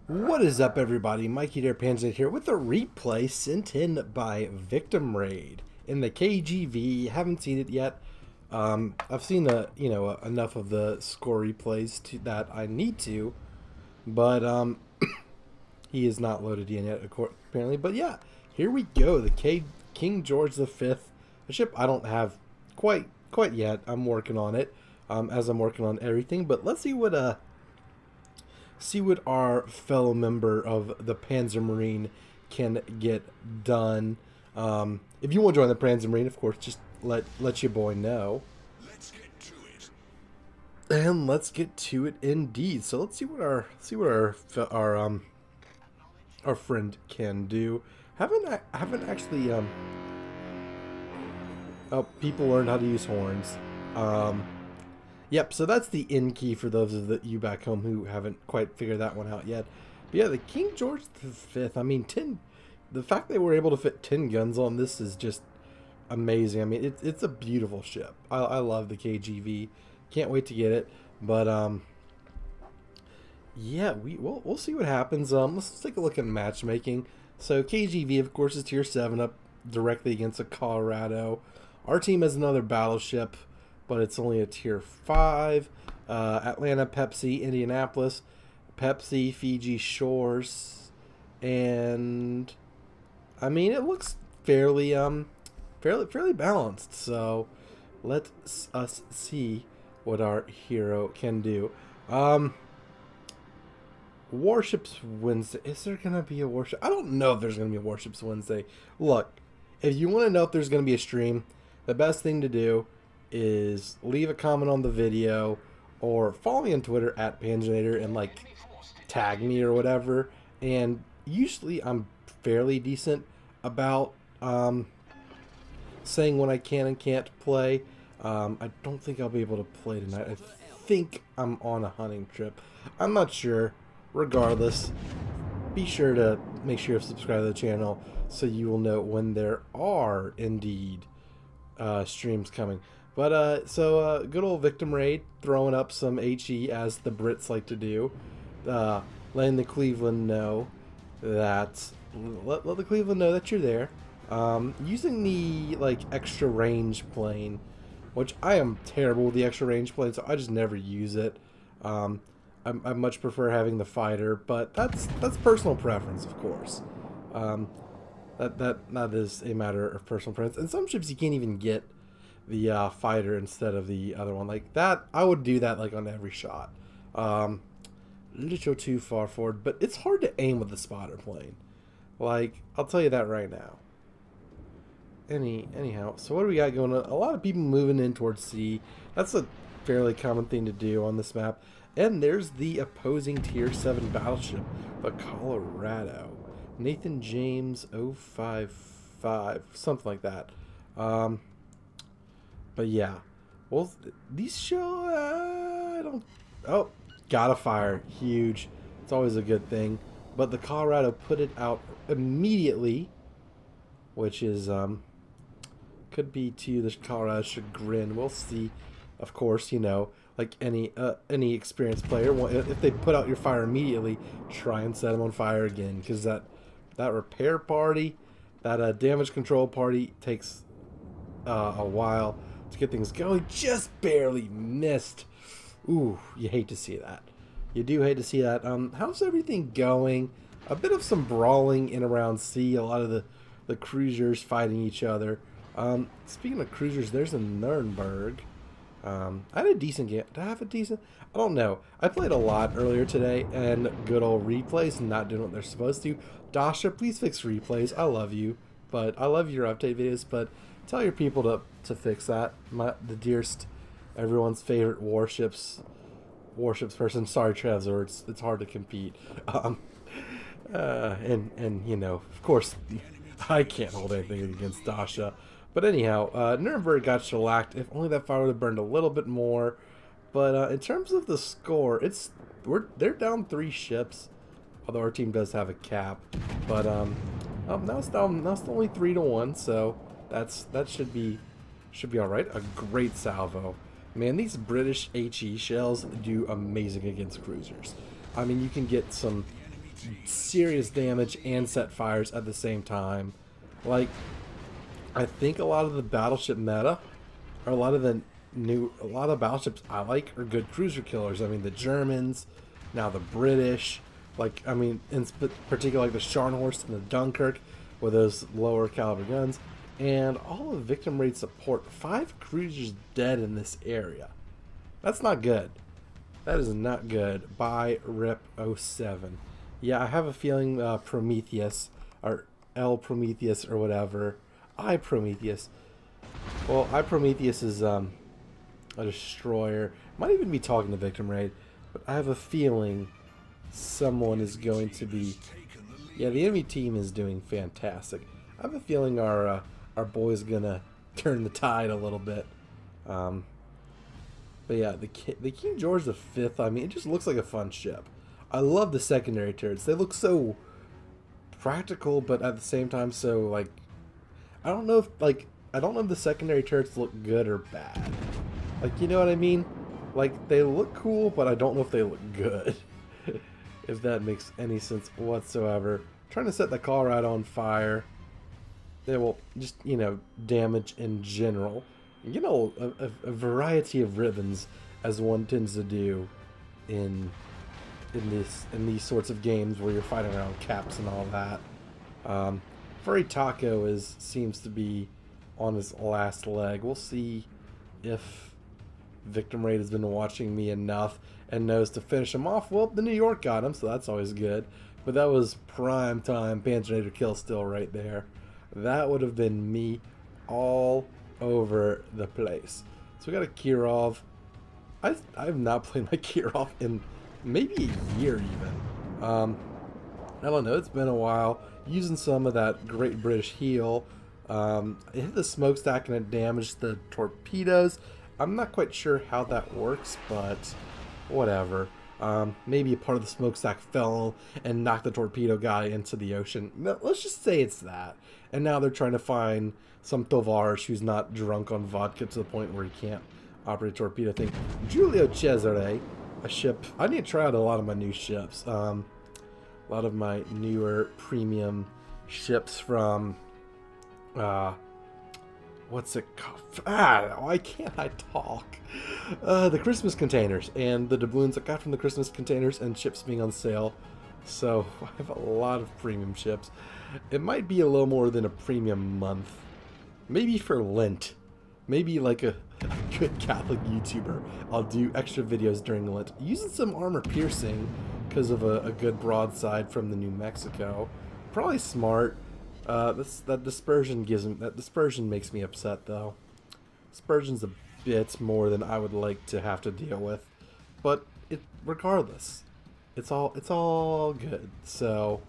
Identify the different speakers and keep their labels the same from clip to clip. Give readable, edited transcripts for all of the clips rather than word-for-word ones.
Speaker 1: What is up, everybody? Mikey Dare Panzernator here with a replay sent in by VictimRAID in the KGV. Haven't seen it yet. I've seen enough of the score replays to that I need to, but he is not loaded in yet, apparently. But yeah, here we go. The King George V, a ship I don't have quite yet. I'm working on it, as I'm working on everything. But let's see what our fellow member of the Panzermarine can get done. If you want to join the Panzermarine, of course, just let your boy know.
Speaker 2: Let's get to it.
Speaker 1: And let's get to it indeed. So let's see what our friend can do. Haven't actually oh, people learned how to use horns. Yep, so that's the in key for those of you back home who haven't quite figured that one out yet. But yeah, the King George V, I mean, the fact they were able to fit 10 guns on this is just amazing. I mean, it's a beautiful ship. I love the KGV. Can't wait to get it. But, yeah, we'll see what happens. Let's take a look at matchmaking. So KGV, of course, is tier 7 up directly against a Colorado. Our team has another battleship, but it's only a tier 5. Atlanta, Pepsi, Indianapolis, Pepsi, Fiji Shores, and I mean it looks fairly balanced. So let us see what our hero can do. Warships Wednesday. Is there gonna be a warship? I don't know if there's gonna be a Warships Wednesday. Look, if you want to know if there's gonna be a stream, the best thing to do is leave a comment on the video or follow me on Twitter at Panzernator and like tag me or whatever. And usually I'm fairly decent about saying when I can and can't play. I don't think I'll be able to play tonight. I think I'm on a hunting trip. I'm not sure. Regardless, be sure to make sure you subscribe to the channel so you will know when there are indeed streams coming. But, good old VictimRAID throwing up some HE as the Brits like to do. Letting the Cleveland know that, let the Cleveland know that you're there. Using the, like, extra range plane, which I am terrible with the extra range plane, so I just never use it. I much prefer having the fighter, but that's personal preference, of course. That is a matter of personal preference. And some ships you can't even get the fighter instead of the other one. Like that, I would do that like on every shot. Little too far forward, but it's hard to aim with the spotter plane. Like, I'll tell you that right now. Anyhow, so what do we got going on? A lot of people moving in towards C. That's a fairly common thing to do on this map. And there's the opposing tier 7 battleship, the Colorado. Nathan James 055, something like that. But yeah, well, these show, I don't, oh, gotta fire, huge. It's always a good thing. But the Colorado put it out immediately, which is, could be to the Colorado chagrin. We'll see. Of course, you know, like any experienced player, if they put out your fire immediately, try and set them on fire again, because that repair party, that damage control party takes a while to get things going. Just barely missed. Ooh, you hate to see that. You do hate to see that. How's everything going? A bit of some brawling in around C. A lot of the cruisers fighting each other. Speaking of cruisers, there's a Nuremberg. I had a decent game. Did I have a decent? I don't know. I played a lot earlier today, and good old replays not doing what they're supposed to. Dasha, please fix replays. I love you, but I love your update videos. But tell your people to fix that. The dearest, everyone's favorite warships person. Sorry, Trevor. It's hard to compete. And you know, of course, I can't hold anything against Dasha. But anyhow, Nuremberg got shellacked. If only that fire would have burned a little bit more. But in terms of the score, they're down 3 ships. Although our team does have a cap. But now it's only 3-1. So that should be all right. A great salvo. Man, these British HE shells do amazing against cruisers. I mean, you can get some serious damage and set fires at the same time. Like, I think a lot of the battleship meta, or a lot of battleships I like are good cruiser killers. I mean, the Germans, now the British, like, I mean, in particular, like the Scharnhorst and the Dunkirk with those lower caliber guns, and all of Victim Raid support. 5 cruisers dead in this area. That's not good. That is not good. By Rip 07. Yeah, I have a feeling Prometheus, or L Prometheus, or whatever. I Prometheus. Well, I Prometheus is a destroyer. Might even be talking to Victim Raid, but I have a feeling someone is going to be. Yeah, the enemy team is doing fantastic. I have a feeling our boy's gonna turn the tide a little bit. But yeah, the King George V. I mean, it just looks like a fun ship. I love the secondary turrets. They look so practical, but at the same time, so like, I don't know if the secondary turrets look good or bad. Like, you know what I mean? Like, they look cool, but I don't know if they look good. If that makes any sense whatsoever. Trying to set the Colorado on fire. They will just, you know, damage in general. You know, a variety of ribbons, as one tends to do in these sorts of games where you're fighting around caps and all that. Furry Taco seems to be on his last leg. We'll see if Victim Raid has been watching me enough and knows to finish him off. Well, the New York got him, so that's always good. But that was prime time Panzernator kill still right there. That would have been me all over the place. So we got a Kirov. I have not played my Kirov in maybe a year even. I don't know, it's been a while. Using some of that Great British Heel. It hit the smokestack and it damaged the torpedoes. I'm not quite sure how that works, but whatever. Maybe a part of the smokestack fell and knocked the torpedo guy into the ocean. Let's just say it's that. And now they're trying to find some Tovarsh who's not drunk on vodka to the point where he can't operate a torpedo thing. Giulio Cesare, a ship. I need to try out a lot of my new ships. A lot of my newer premium ships from what's it called? Why can't I talk? The Christmas containers and the doubloons I got from the Christmas containers and ships being on sale. So I have a lot of premium ships. It might be a little more than a premium month. Maybe for Lent. Maybe like a good Catholic YouTuber. I'll do extra videos during Lent. Using some armor piercing because of a good broadside from the New Mexico. Probably smart. That dispersion makes me upset though. Dispersion's a bit more than I would like to have to deal with, but regardless, it's all good. So,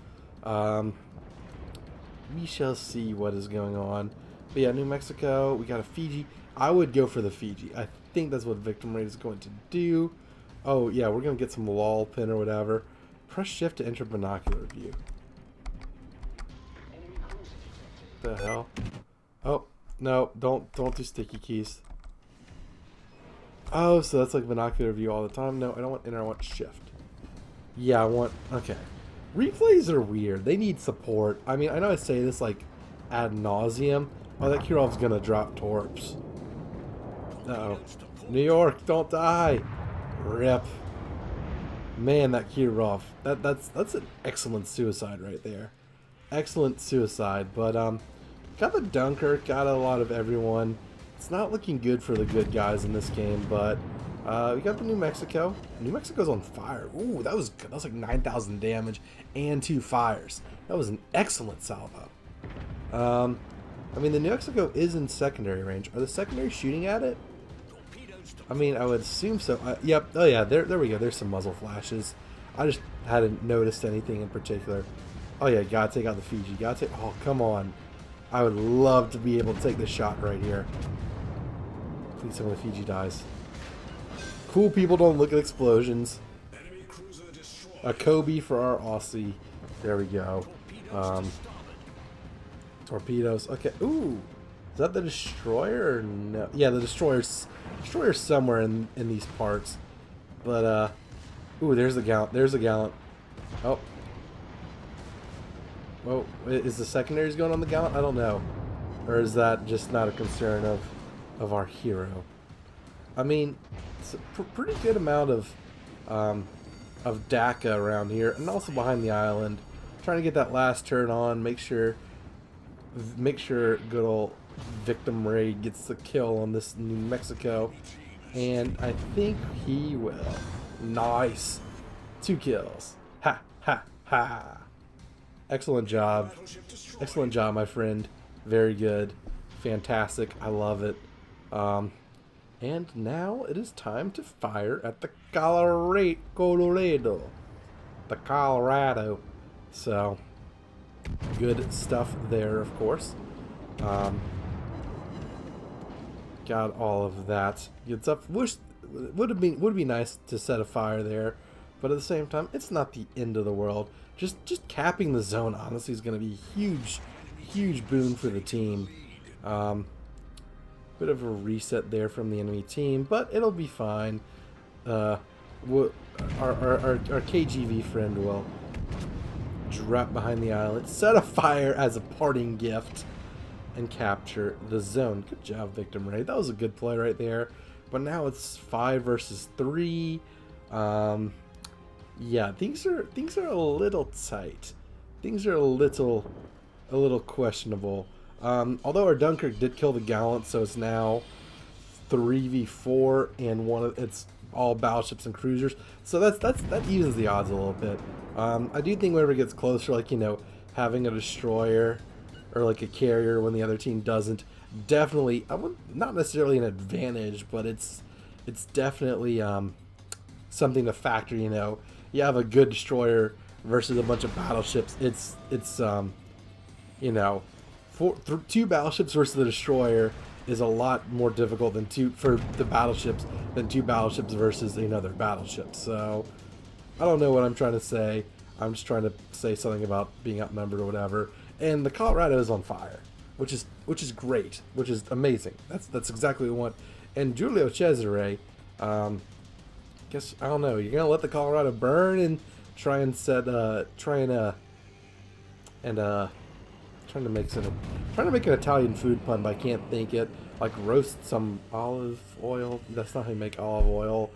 Speaker 1: we shall see what is going on. But yeah, New Mexico, we got a Fiji. I would go for the Fiji. I think that's what Victim Raid is going to do. Oh yeah, we're gonna get some lol pin or whatever. Press shift to enter binocular view. The hell? Oh no! Don't do sticky keys. Oh, so that's like binocular view all the time. No, I don't want enter. I want shift. Yeah, I want. Okay. Replays are weird. They need support. I mean, I know I say this like ad nauseum. Oh, that Kirov's gonna drop torps. Uh-oh. New York, don't die. Rip. Man, that Kirov. That's an excellent suicide right there. Excellent suicide, but got the Dunkirk, got a lot of everyone. It's not looking good for the good guys in this game, but we got the New Mexico. New Mexico's on fire. Ooh, that was good. That was like 9,000 damage and 2 fires. That was an excellent salvo. I mean, the New Mexico is in secondary range. Are the secondary shooting at it? I mean, I would assume so. Yep. Oh yeah, there we go. There's some muzzle flashes. I just hadn't noticed anything in particular. Oh yeah, gotta take out the Fiji. Gotta take. Oh come on! I would love to be able to take this shot right here. Please, some of the Fiji dies. Cool people don't look at explosions. A Kobe for our Aussie. There we go. Torpedoes. Okay. Ooh, is that the destroyer or no? Yeah, the destroyer's somewhere in these parts. But ooh, there's the gallant. There's the gallant. Oh. Oh, is the secondaries going on the gallant? I don't know. Or is that just not a concern of our hero? I mean, it's a pretty good amount of DACA around here, and also behind the island. Trying to get that last turn on, make sure good old Victim Raid gets the kill on this New Mexico, and I think he will. Nice, 2 kills. Ha ha ha! Excellent job, my friend. Very good, fantastic. I love it. And now it is time to fire at the Colorado. The Colorado. So, good stuff there, of course. Got all of that good stuff. Would be nice to set a fire there, but at the same time, it's not the end of the world. Just capping the zone, honestly, is going to be a huge boon for the team. Bit of a reset there from the enemy team, but it'll be fine. Our KGV friend will drop behind the island, set a fire as a parting gift, and capture the zone. Good job, Victim Raid. That was a good play right there. But now it's 5 versus 3. Yeah, things are a little tight. Things are a little questionable. Although our Dunkirk did kill the Gallant, so it's now 3v4, and it's all battleships and cruisers. So that evens the odds a little bit. I do think whenever it gets closer, like, you know, having a destroyer or like a carrier when the other team doesn't, definitely, not necessarily an advantage, but it's definitely something to factor. You know, you have a good destroyer versus a bunch of battleships. It's you know, 2 battleships versus the destroyer is a lot more difficult than 2 battleships versus another battleship. So I don't know what I'm trying to say. I'm just trying to say something about being outnumbered or whatever. And the Colorado is on fire, which is great, which is amazing. That's exactly what we want. And Giulio Cesare, guess, I don't know, you're gonna let the Colorado burn and try and trying to make an Italian food pun, but I can't think it. Like roast some olive oil. That's not how you make olive oil.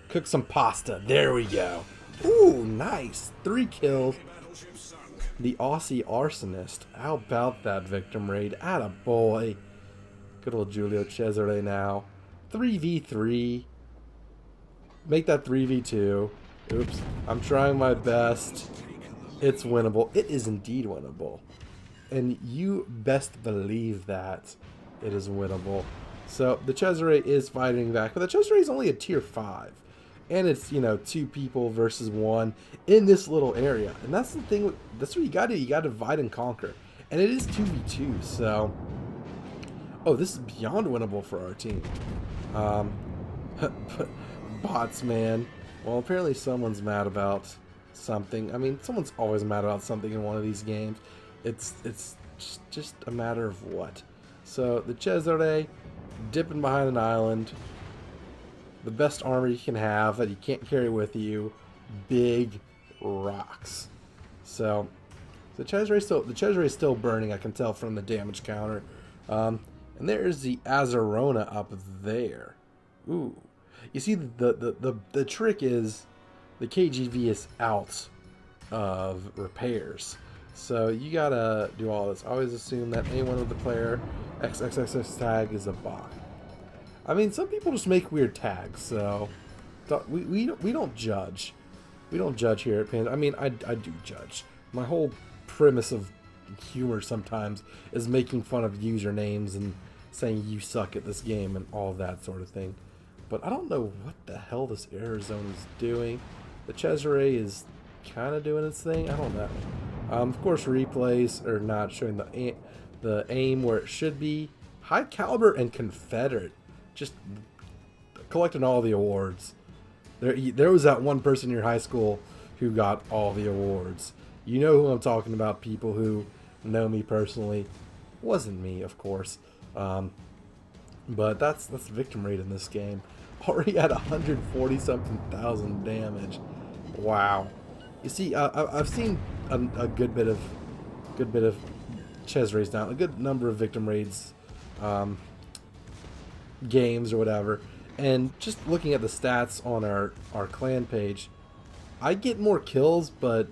Speaker 1: Cook some pasta. There we go. Ooh, nice. 3 kills. The Aussie arsonist. How about that, Victim Raid? Attaboy. Good old Giulio Cesare now. 3v3. Make that 3v2. Oops. I'm trying my best. It's winnable. It is indeed winnable. And you best believe that it is winnable. So the Cesare is fighting back, but the Cesare is only a tier 5. And it's, you know, 2 people versus 1 in this little area. And that's the thing, that's what you gotta do. You gotta divide and conquer. And it is 2v2, so... Oh, this is beyond winnable for our team. Bots, man. Well, apparently someone's mad about something. I mean, someone's always mad about something in one of these games. It's just a matter of what. So the Cesare dipping behind an island, the best armor you can have that you can't carry with you, big rocks. So the Cesare is still burning. I can tell from the damage counter. And there's the Azarona up there. Ooh, you see the trick is the KGV is out of repairs. So you gotta do all this. I always assume that anyone with the player XXXX tag is a bot. I mean, some people just make weird tags, so we don't judge. We don't judge here at Panzer. I mean, I do judge. My whole premise of humor sometimes is making fun of usernames and saying you suck at this game and all that sort of thing. But I don't know what the hell this error zone is doing. The Cesare is kind of doing its thing. I don't know. Of course, replays are not showing the aim where it should be. High caliber and Confederate, just collecting all the awards. There was that one person in your high school who got all the awards. You know who I'm talking about. People who know me personally. Wasn't me, of course. But that's Victim Raid in this game. Already at 140 something thousand damage. Wow. You see, I've seen a good bit of Ches Race down, a good number of Victim Raids games or whatever, and just looking at the stats on our clan page, I get more kills, but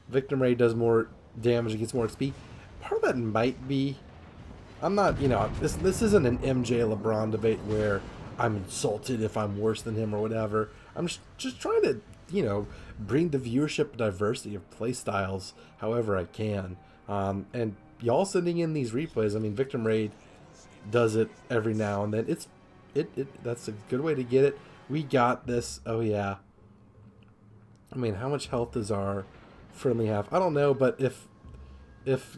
Speaker 1: Victim Raid does more damage and gets more XP. Part of that might be, I'm not, you know, this isn't an MJ LeBron debate where I'm insulted if I'm worse than him or whatever. I'm just trying to, you know, bring the viewership diversity of play styles however I can. And y'all sending in these replays, I mean, Victim Raid does it every now and then. That's a good way to get it. We got this. Oh yeah. I mean, how much health does our friendly have? I don't know, but if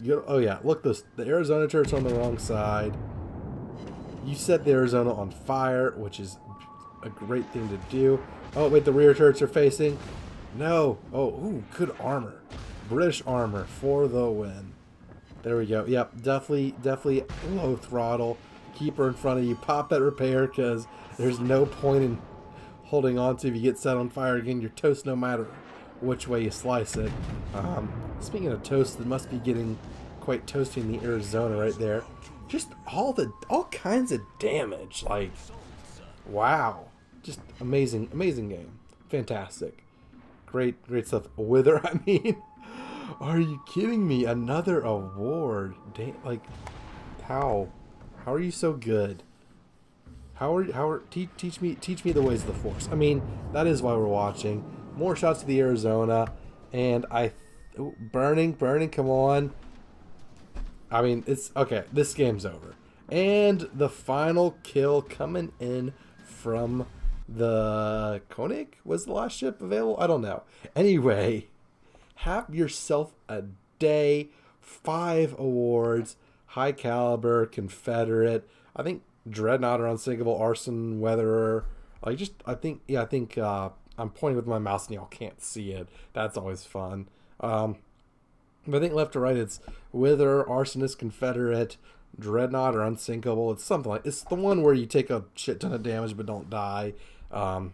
Speaker 1: you, oh yeah, look, the Arizona turret's on the wrong side. You set the Arizona on fire, which is a great thing to do. Oh wait, the rear turrets are facing. No. Oh, ooh, good armor. British armor for the win. There we go. Yep, definitely low throttle. Keep her in front of you. Pop that repair, because there's no point in holding on to if you get set on fire again. You're toast no matter which way you slice it. Speaking of toast, it must be getting quite toasty in the Arizona right there. Just all kinds of damage. Like, wow. Just amazing game. Fantastic. Great stuff. Wither, I mean, are you kidding me? Another award. Like, how are you so good? Teach me the ways of the Force. I mean, that is why we're watching. More shots to the Arizona, and burning, come on. I mean, it's okay. This game's over, and the final kill coming in from the Koenig. Was the last ship available? I don't know. Anyway, have yourself a day. 5 awards, high caliber, Confederate. I think Dreadnought or Unsinkable, Arson, Weatherer. I think I'm pointing with my mouse and y'all can't see it. That's always fun. But I think left to right it's Wither, Arsonist, Confederate, Dreadnought or Unsinkable. It's something like, it's the one where you take a shit ton of damage but don't die. I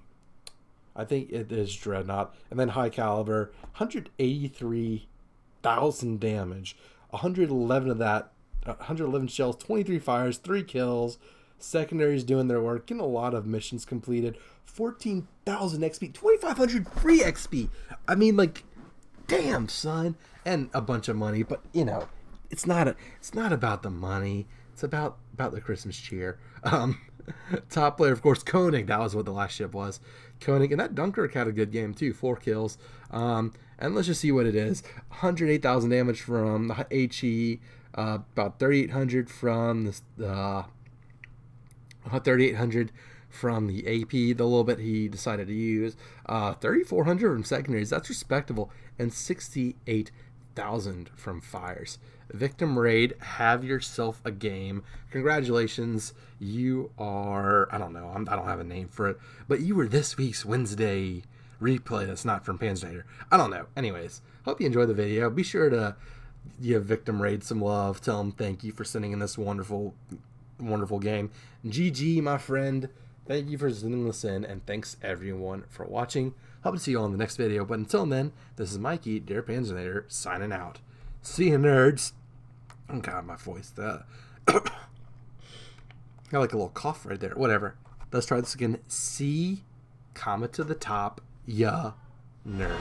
Speaker 1: think it is Dreadnought. And then high caliber, 183,000 damage. 111 of that, 111 shells, 23 fires, 3 kills. Secondaries doing their work, getting a lot of missions completed. 14,000 XP, 2,500 free XP. I mean, like, damn, son. And a bunch of money, but you know, it's not about the money. It's about the Christmas cheer. Top player, of course, Koenig. That was what the last ship was. Koenig, and that Dunkirk had a good game too. 4 kills. And let's just see what it is. 108,000 damage from the HE. About 3,800 from the 3,800 from the AP. The little bit he decided to use. 3,400 from secondaries. That's respectable. And 68,000 from fires. Victim Raid, have yourself a game. Congratulations. You are, I don't know, I don't have a name for it, but you were this week's Wednesday replay that's not from Panzernator. I don't know. Anyways, hope you enjoyed the video. Be sure to give Victim Raid some love. Tell him thank you for sending in this wonderful game. GG, my friend. Thank you for sending this in, and thanks everyone for watching. Hope to see you all in the next video, but until then, this is Mikey, Dear Panzernator, signing out. See you, nerds. Oh, God, my voice. Got like a little cough right there. Whatever. Let's try this again. C, comma to the top, ya, nerds.